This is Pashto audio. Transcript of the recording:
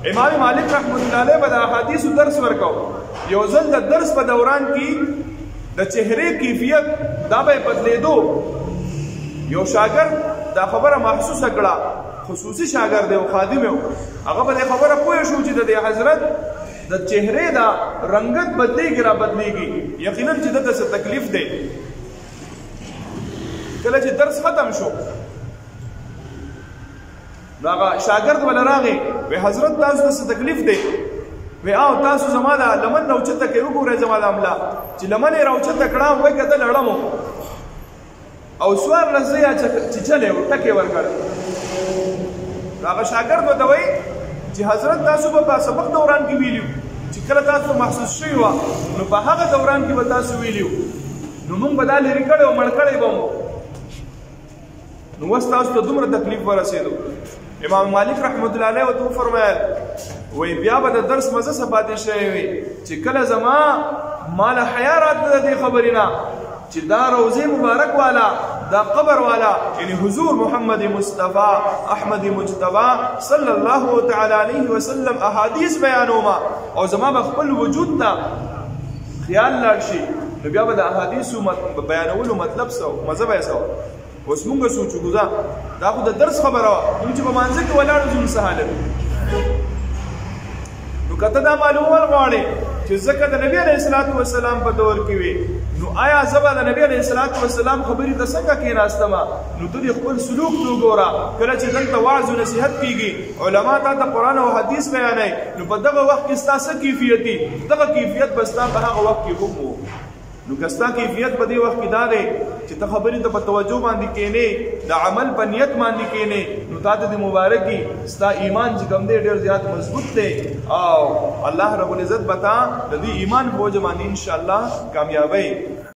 امام مالک رحمت الله علیه به د احادیثو درس ورکاو. یو ځل د درس په دوران کې د چهرې کیفیت دا به بدلیدو. یو شاګرد دا خبره محسوسه کړه، خصوصي شاګرد دی او خادم و، هغه به د خبره پوه شو چې د حضرت د چهرې دا رنګت بدلیږي را بدلیږي، یقینا چې دته څه تکلیف دی. کله چې درس ختم شو نو هغه شاګرد ول راغی، وی حضرت تاسو ته څه تکلیف دی؟ وی او تاسو زما د لمن راوچته کې وګورئ زما د عمله چې لمن یې راوچته کړه وای کده لړمو او سوار رضیا چې چلے ټکي ورکړ. هغه شاګرد وته وای چې حضرت تاسو په سبق دوران کې ویلیو چې کله تاسو محسوس شوي و نو په هغه دوران کې به تاسو ویلیو نو موږ به دا لرې کړی او مړ کړی به مو، نو اوس تاسو ته دومره تکلیف ورسېدو. امام مالک رحمت الله علیه ورته وفرمایل وی بیا به د درس مزه څه پاتې شوی وي چې کله زما مال حیا راته د دې خبرې نه چې دا روضه مبارک والا دا قبر والا یعنی حضور محمد مصطفی احمد مجتبی صلی الله تعالی علیه وسلم احادیث بیانوما او زما به خپل وجود ته خیال لاړ شي، نو بیا به د احادیثو بیانولو مطلب څه مزه به یې څه. اوس مونږ سوچو ګوزا دا خو د درس خبره وه، موږ چې په مانځه کې ولاړو زموږ څه حالت. نو که ته دا معلومول غواړې چې ځکه د نبي علیه الصلاۃ والسلام په دور کې وي، نو آیا زه به د نبي علیه الصلاۃ والسلام خبرې ته څنګه کېناستمه؟ نو ته دې خپل سلوک ته وګوره. کله چې دلته وعظ و نصیحت کېږي، علما تا ته قرآن او حدیث بیانوي، نو په دغه وخت کې ستا څه کیفیت دي؟ دغه کیفیت به ستا په هغه وخت کې هم و. نو که ستا کیفیت په دې وخت کې دا دی چې ته خبرې ته په توجه باندې کېنې، د عمل په نیت باندې کېنې، نو تا ته د مبارکي ستا ایمان چې کوم دی ډېر زیات مضبوط دی او الله رب العزت به تا د دې ایمان په وجه باندې انشاءالله کامیابی